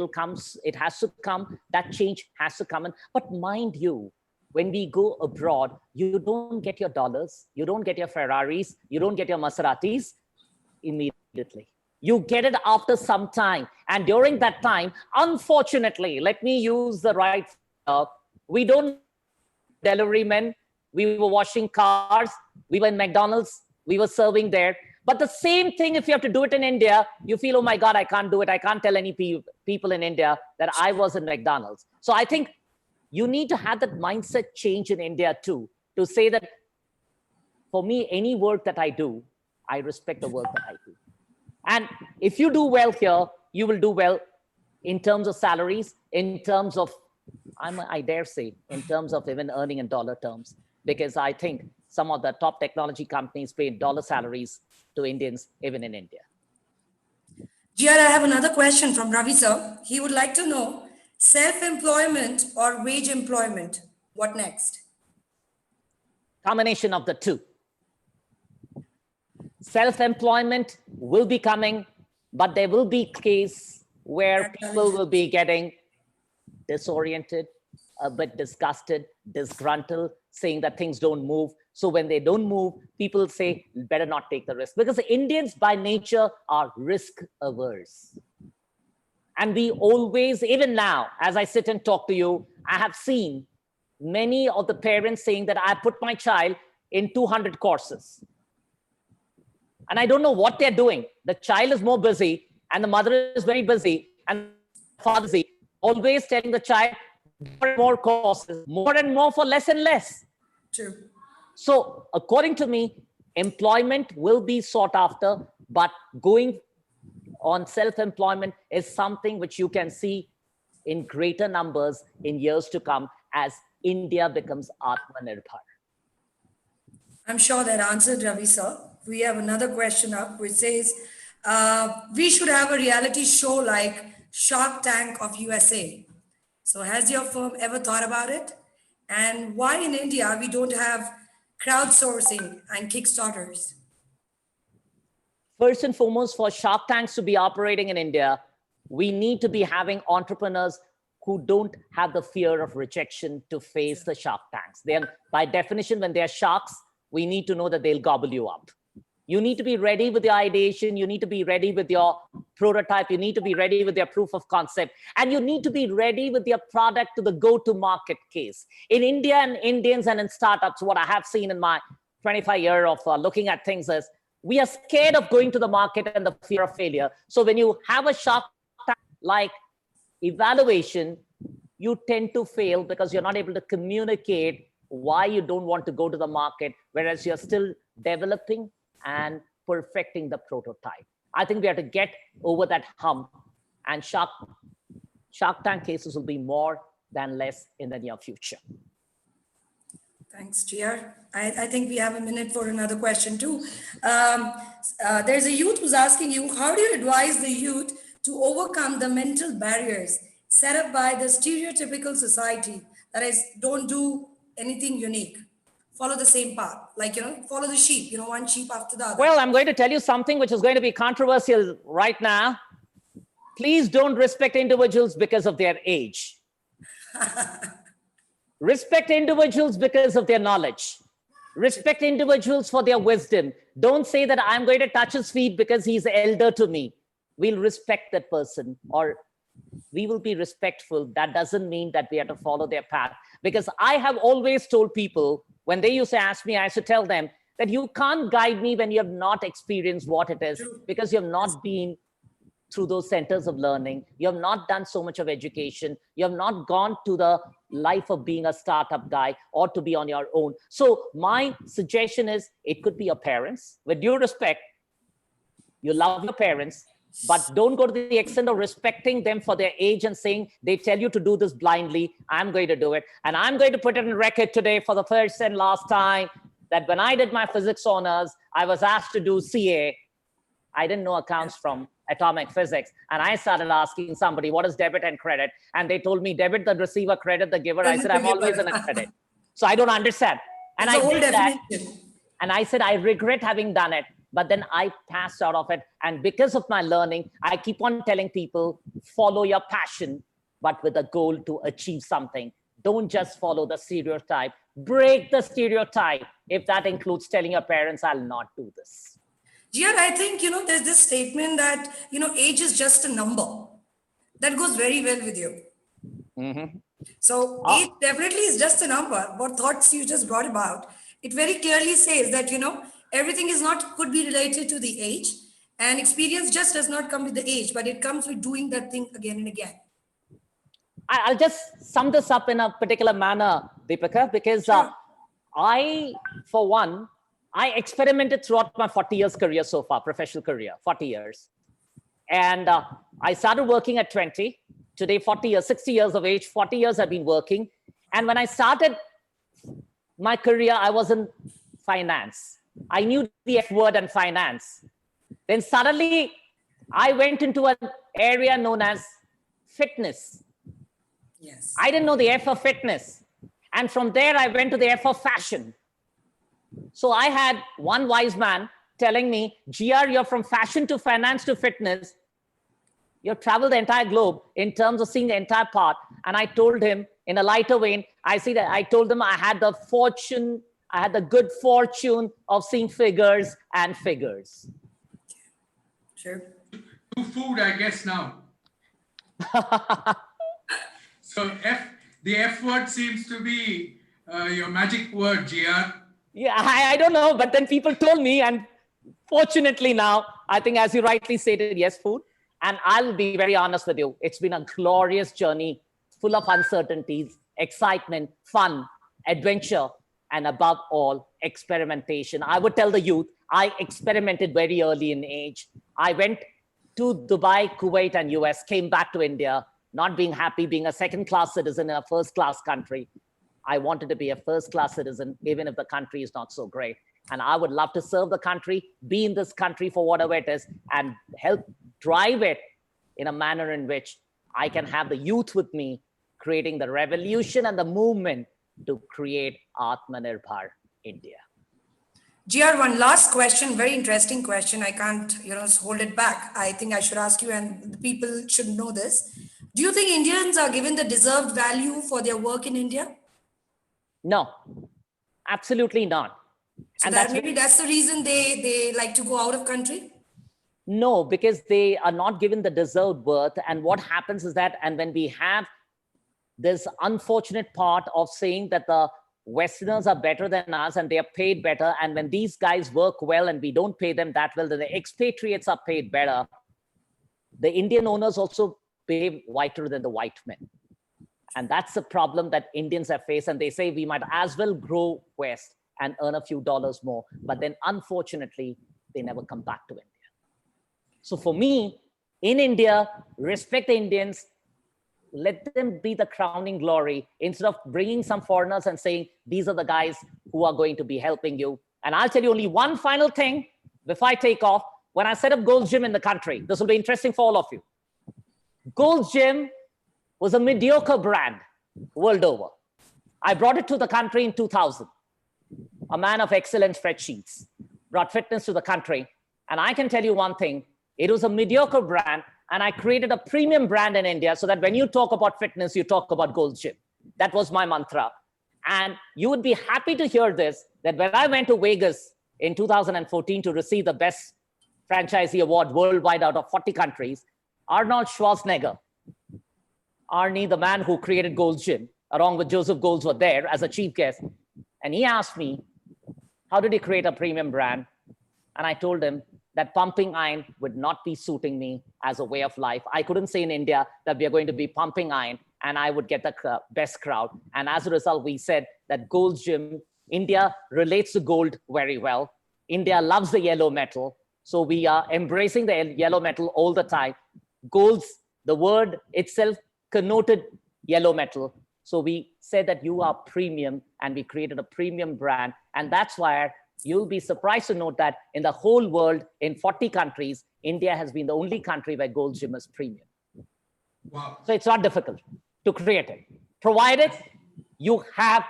Speaker 2: has to come, that change has to come in. But mind you, when we go abroad, you don't get your dollars, you don't get your Ferraris, you don't get your Maseratis immediately. You get it after some time. And during that time, unfortunately, let me use the right, we don't delivery men, we were washing cars, we were in McDonald's, we were serving there. But the same thing, if you have to do it in India, you feel, oh my God, I can't do it. I can't tell any people in India that I was in McDonald's. So I think you need to have that mindset change in India too, to say that for me, any work that I do, I respect the work that I do. And if you do well here, you will do well in terms of salaries, in terms of, I dare say, in terms of even earning in dollar terms, because I think some of the top technology companies pay dollar salaries to Indians, even in India.
Speaker 3: GR, I have another question from Ravi sir. He would like to know, self-employment or wage employment, what next?
Speaker 2: Combination of the two. Self-employment will be coming, but there will be case where people will be getting disoriented, a bit disgusted, disgruntled, saying that things don't move. So when they don't move, people say, better not take the risk, because the Indians by nature are risk averse. And we always, even now, as I sit and talk to you, I have seen many of the parents saying that I put my child in 200 courses. And I don't know what they're doing. The child is more busy and the mother is very busy and the father is busy, always telling the child more and more courses, more and more for less and less.
Speaker 3: True.
Speaker 2: So according to me, employment will be sought after, but going on self-employment is something which you can see in greater numbers in years to come as India becomes Atmanirbhar.
Speaker 3: I'm sure that answered Ravi sir. We have another question up which says, we should have a reality show like Shark Tank of USA. So has your firm ever thought about it? And why in India we don't have crowdsourcing and Kickstarters?
Speaker 2: First and foremost, for Shark Tanks to be operating in India, we need to be having entrepreneurs who don't have the fear of rejection to face the Shark Tanks. Then, by definition, when they're sharks, we need to know that they'll gobble you up. You need to be ready with your ideation. You need to be ready with your prototype. You need to be ready with your proof of concept. And you need to be ready with your product to the go-to-market case. In India and Indians and in startups, what I have seen in my 25 years of looking at things is, we are scared of going to the market and the fear of failure. So when you have a Shark Tank like evaluation, you tend to fail because you're not able to communicate why you don't want to go to the market, whereas you're still developing and perfecting the prototype. I think we have to get over that hump, and Shark Tank cases will be more than less in the near future.
Speaker 3: Thanks, GR. I think we have a minute for another question too. There's a youth who's asking you, how do you advise the youth to overcome the mental barriers set up by the stereotypical society, that is, don't do anything unique, follow the same path, like, follow the sheep, one sheep after the other?
Speaker 2: Well, I'm going to tell you something which is going to be controversial right now. Please don't respect individuals because of their age. Respect individuals because of their knowledge. Respect individuals for their wisdom. Don't say that I'm going to touch his feet because he's elder to me. We'll respect that person, or we will be respectful. That doesn't mean that we have to follow their path. Because I have always told people, when they used to ask me, I used to tell them that you can't guide me when you have not experienced what it is, because you have not been through those centers of learning. You have not done so much of education. You have not gone to the life of being a startup guy or to be on your own. So my suggestion is, it could be your parents. With due respect, you love your parents, but don't go to the extent of respecting them for their age and saying they tell you to do this blindly. I'm going to do it. And I'm going to put it on record today for the first and last time that when I did my physics honors, I was asked to do CA. I didn't know accounts from atomic physics. And I started asking somebody, what is debit and credit? And they told me debit the receiver, credit the giver. I said, I'm always in a credit. So I don't understand. And I did that. And I said, I regret having done it. But then I passed out of it. And because of my learning, I keep on telling people, follow your passion, but with a goal to achieve something. Don't just follow the stereotype. Break the stereotype. If that includes telling your parents, I'll not do this.
Speaker 3: Jia, I think, there's this statement that, age is just a number. That goes very well with you.
Speaker 2: Mm-hmm.
Speaker 3: So age definitely is just a number. What thoughts you just brought about, it very clearly says that, everything could be related to the age, and experience just does not come with the age, but it comes with doing that thing again and again.
Speaker 2: I'll just sum this up in a particular manner, Deepika, because I, for one, I experimented throughout my 40 years career so far, professional career, 40 years. And I started working at 20. Today, 40 years, 60 years of age, 40 years I've been working. And when I started my career, I was in finance. I knew the F word and finance. Then suddenly I went into an area known as fitness.
Speaker 3: Yes.
Speaker 2: I didn't know the F of fitness. And from there, I went to the F of fashion. So I had one wise man telling me, GR, you're from fashion to finance to fitness. You've traveled the entire globe in terms of seeing the entire part. And I told him in a lighter vein, I told him I had the good fortune of seeing figures and figures.
Speaker 3: Sure.
Speaker 1: To food, I guess now. So the F word seems to be your magic word, GR.
Speaker 2: Yeah, I don't know, but then people told me, and fortunately now, I think as you rightly stated, yes, food. And I'll be very honest with you, it's been a glorious journey, full of uncertainties, excitement, fun, adventure, and above all, experimentation. I would tell the youth, I experimented very early in age. I went to Dubai, Kuwait, and US, came back to India, not being happy being a second-class citizen in a first-class country. I wanted to be a first-class citizen, even if the country is not so great. And I would love to serve the country, be in this country for whatever it is, and help drive it in a manner in which I can have the youth with me, creating the revolution and the movement to create Atmanirbhar India.
Speaker 3: GR, one last question, very interesting question. I can't, hold it back. I think I should ask you, and the people should know this. Do you think Indians are given the deserved value for their work in India?
Speaker 2: No, absolutely not.
Speaker 3: So and that's the reason they like to go out of country?
Speaker 2: No, because they are not given the deserved worth. And what happens is that, and when we have this unfortunate part of saying that the Westerners are better than us and they are paid better, and when these guys work well and we don't pay them that well, then the expatriates are paid better. The Indian owners also pay whiter than the white men. And that's the problem that Indians have faced. And they say we might as well grow west and earn a few dollars more. But then unfortunately, they never come back to India. So for me, in India, respect the Indians, let them be the crowning glory instead of bringing some foreigners and saying, these are the guys who are going to be helping you. And I'll tell you only one final thing before I take off. When I set up Gold's Gym in the country, this will be interesting for all of you. Gold's Gym was a mediocre brand world over. I brought it to the country in 2000. A man of excellent spreadsheets brought fitness to the country. And I can tell you one thing, it was a mediocre brand, and I created a premium brand in India so that when you talk about fitness, you talk about Gold's Gym. That was my mantra. And you would be happy to hear this, that when I went to Vegas in 2014 to receive the best franchisee award worldwide out of 40 countries, Arnold Schwarzenegger Arnie, the man who created Gold's Gym, along with Joseph Golds, were there as a chief guest. And he asked me, how did he create a premium brand? And I told him that pumping iron would not be suiting me as a way of life. I couldn't say in India that we are going to be pumping iron and I would get the best crowd. And as a result, we said that Gold's Gym, India relates to gold very well. India loves the yellow metal. So we are embracing the yellow metal all the time. Gold's, the word itself connoted yellow metal. So we said that you are premium and we created a premium brand. And that's why you'll be surprised to note that in the whole world, in 40 countries, India has been the only country where Gold's Gym is premium.
Speaker 1: Wow.
Speaker 2: So it's not difficult to create it, provided you have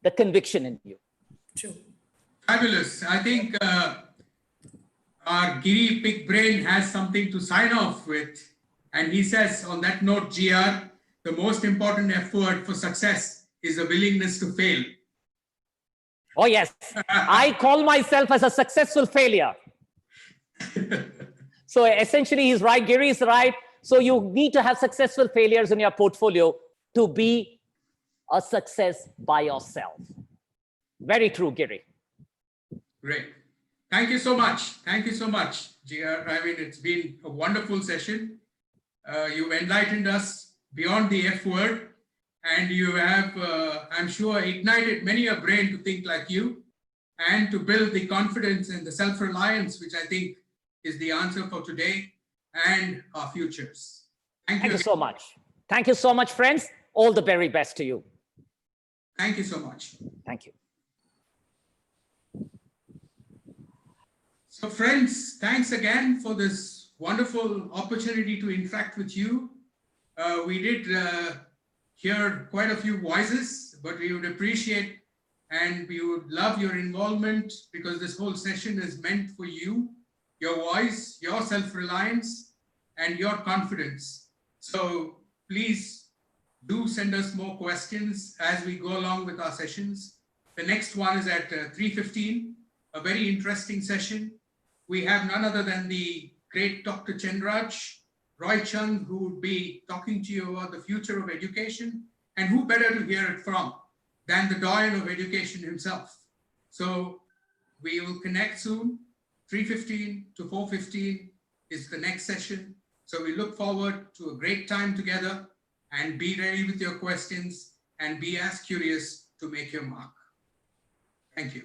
Speaker 2: the conviction in you.
Speaker 3: True.
Speaker 1: Fabulous. I think our Giri Big Brain has something to sign off with. And he says, on that note, GR, the most important effort for success is a willingness to fail.
Speaker 2: Oh, yes. I call myself as a successful failure. So essentially, he's right. Giri is right. So you need to have successful failures in your portfolio to be a success by yourself. Very true, Giri.
Speaker 1: Great. Thank you so much. Thank you so much, GR. I mean, it's been a wonderful session. You've enlightened us beyond the F word, and you have, I'm sure, ignited many a brain to think like you and to build the confidence and the self-reliance, which I think is the answer for today and our futures. Thank you
Speaker 2: so much. Thank you so much, friends. All the very best to you.
Speaker 1: Thank you so much.
Speaker 2: Thank you.
Speaker 1: So friends, thanks again for this wonderful opportunity to interact with you. We did hear quite a few voices, but we would appreciate and we would love your involvement because this whole session is meant for you, your voice, your self-reliance, and your confidence. So please do send us more questions as we go along with our sessions. The next one is at 3:15, a very interesting session. We have none other than the great Dr. Chenraj Roy Chung, who would be talking to you about the future of education, and who better to hear it from than the doyen of education himself. So we will connect soon. 3:15 to 4:15 is the next session. So we look forward to a great time together, and be ready with your questions and be as curious to make your mark. Thank you.